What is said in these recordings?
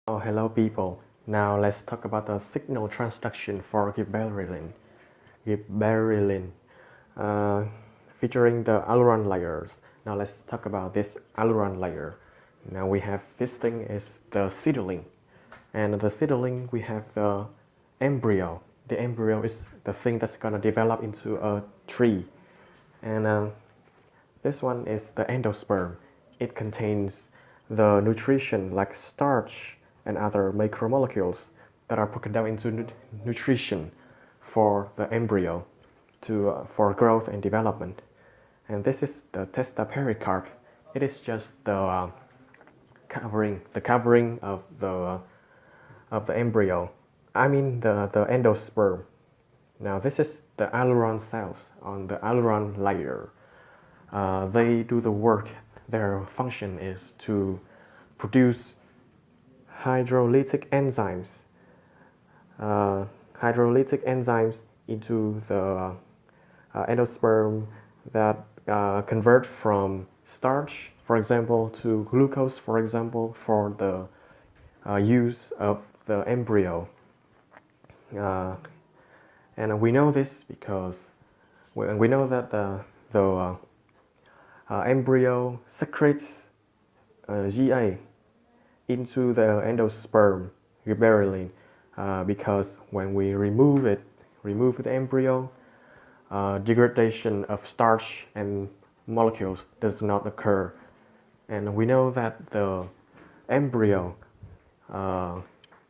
Oh, hello people. Now let's talk about the signal transduction for Gibberellin. Gibberellin, uh, featuring the aileron layers. Now let's talk about this aileron layer. Now we have this thing is the seedling, and the seedling we have the embryo. The embryo is the thing that's gonna develop into a tree, and this one is the endosperm. It contains the nutrition like starch and other macromolecules that are broken down into nutrition for the embryo for growth and development. And this is the testa pericarp. It is just the covering of the embryo. I mean the endosperm. Now this is the aileron cells on the aileron layer. They do the work. Their function is to produce hydrolytic enzymes. Hydrolytic enzymes into the endosperm that convert from starch, for example, to glucose, for example, for the use of the embryo. And we know this because we know that the embryo secretes Ga into the endosperm Gibberellin because when we remove the embryo, degradation of starch and molecules does not occur. And we know that the embryo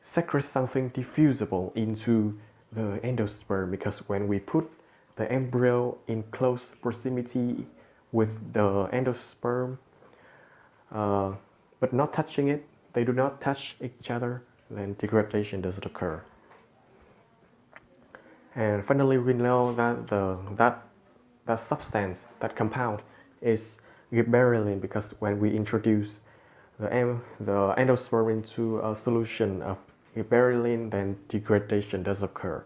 secretes something diffusible into the endosperm because when we put the embryo in close proximity with the endosperm, but not touching it, they do not touch each other, then degradation doesn't occur. And finally, we know that that substance, that compound, is gibberellin because when we introduce the endosperm into a solution of gibberellin, then degradation does occur.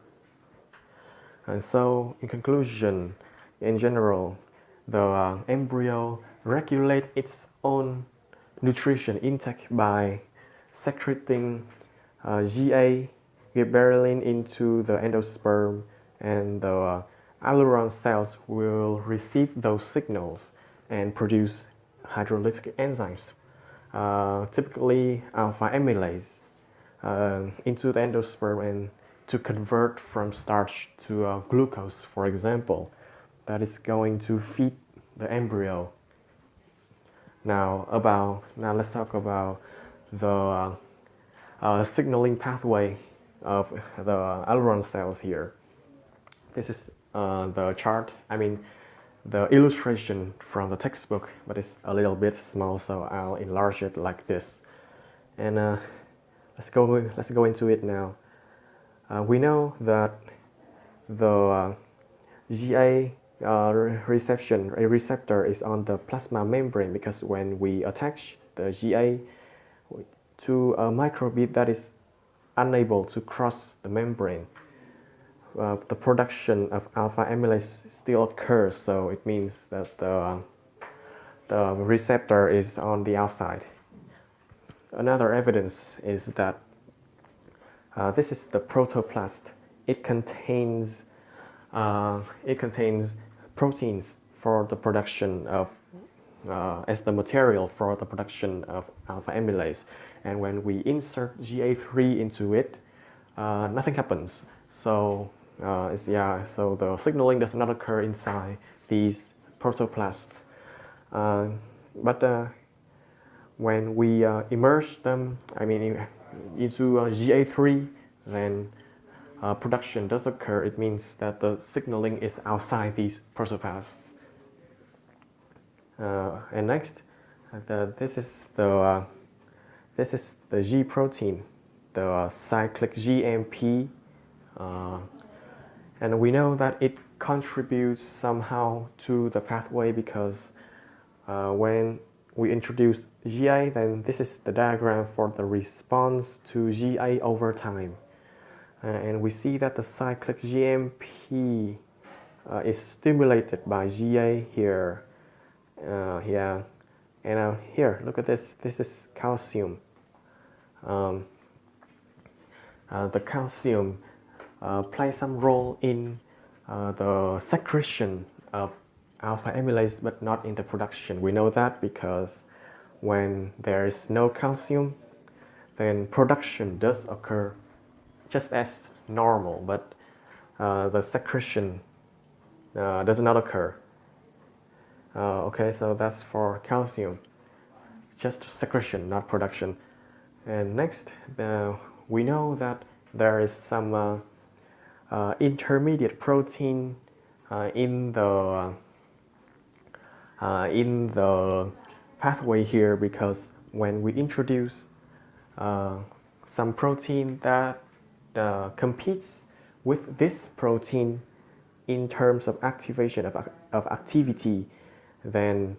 And so, in conclusion, in general, the embryo regulates its own nutrition intake by secreting Ga, gibberellin, into the endosperm, and the aileron cells will receive those signals and produce hydrolytic enzymes, typically alpha amylase, into the endosperm and to convert from starch to glucose, for example, that is going to feed the embryo. Now let's talk about the signaling pathway of the aileron cells here. This is the chart, the illustration from the textbook, but it's a little bit small, so I'll enlarge it like this. And let's go into it now. We know that the Ga receptor is on the plasma membrane because when we attach the Ga to a microbit that is unable to cross the membrane, the production of alpha amylase still occurs, so it means that the receptor is on the outside. Another evidence is that this is the protoplast. It contains proteins for the production of as the material for the production of alpha amylase. And when we insert GA3 into it, nothing happens. So so the signaling does not occur inside these protoplasts. But when we immerse them, into GA3, then production does occur. It means that the signaling is outside these protoplasts. And next, this is the G protein, the cyclic GMP, and we know that it contributes somehow to the pathway because when we introduce GA, then this is the diagram for the response to GA over time. And we see that the cyclic GMP is stimulated by GA here. And here, look at this. This is calcium. the calcium plays some role in the secretion of alpha amylase, but not in the production. We know that because when there is no calcium, then production does occur just as normal, but the secretion does not occur. Okay, so that's for calcium, just secretion, not production. And next, we know that there is some intermediate protein in the pathway here, because when we introduce some protein that competes with this protein in terms of activation of activity, then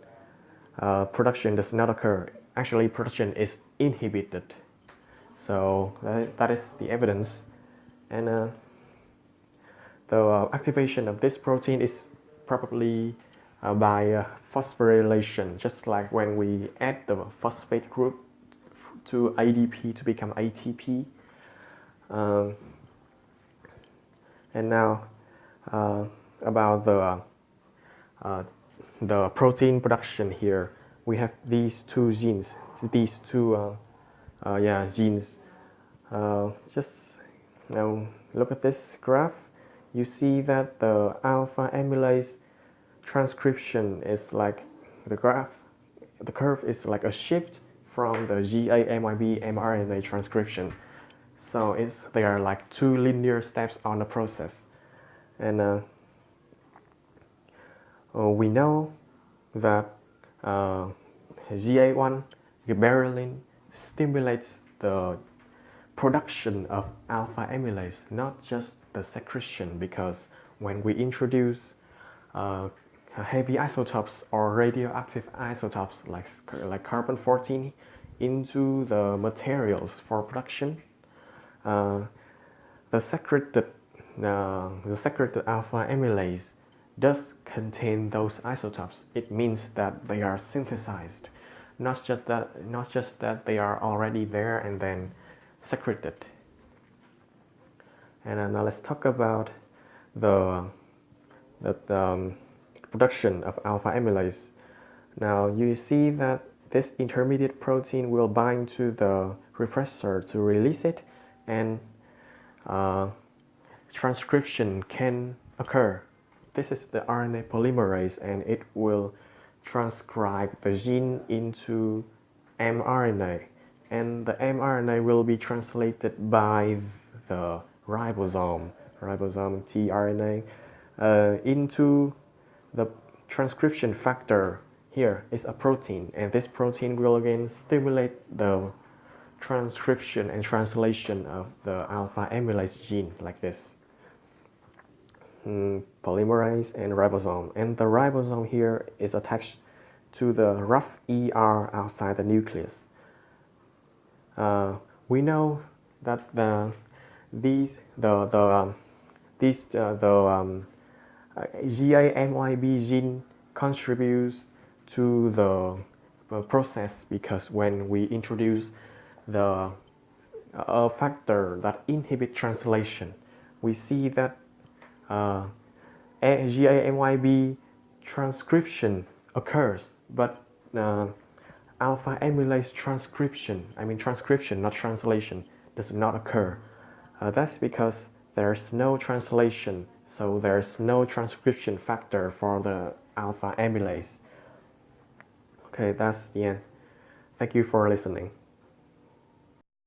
production does not occur. Actually, production is inhibited. So that is the evidence. And the activation of this protein is probably by phosphorylation, just like when we add the phosphate group to ADP to become ATP. And now about the protein production here, we have these two genes. These two genes. Just now look at this graph. You see that the alpha amylase transcription is like the curve is like a shift from the GAMYB mRNA transcription. So they are like two linear steps on the process. And we know that GA1, gibberellin, stimulates the production of alpha amylase, not just the secretion, because when we introduce heavy isotopes or radioactive isotopes like carbon-14 into the materials for production, the secreted alpha amylase does contain those isotopes. It means that they are synthesized, not just that they are already there and then secreted. And now let's talk about the production of alpha amylase. Now you see that this intermediate protein will bind to the repressor to release it, and transcription can occur. This is the RNA polymerase, and it will transcribe the gene into mRNA, and the mRNA will be translated by the ribosome tRNA into the transcription factor. Here is a protein, and this protein will again stimulate the transcription and translation of the alpha amylase gene like this. Polymerase and ribosome, and the ribosome here is attached to the rough ER outside the nucleus. We know that the GAMYB gene contributes to the process, because when we introduce the factor that inhibit translation, we see that GAMYB transcription occurs, but alpha amylase transcription, not translation, does not occur. That's because there's no translation, so there's no transcription factor for the alpha amylase. Okay, that's the end. Thank you for listening.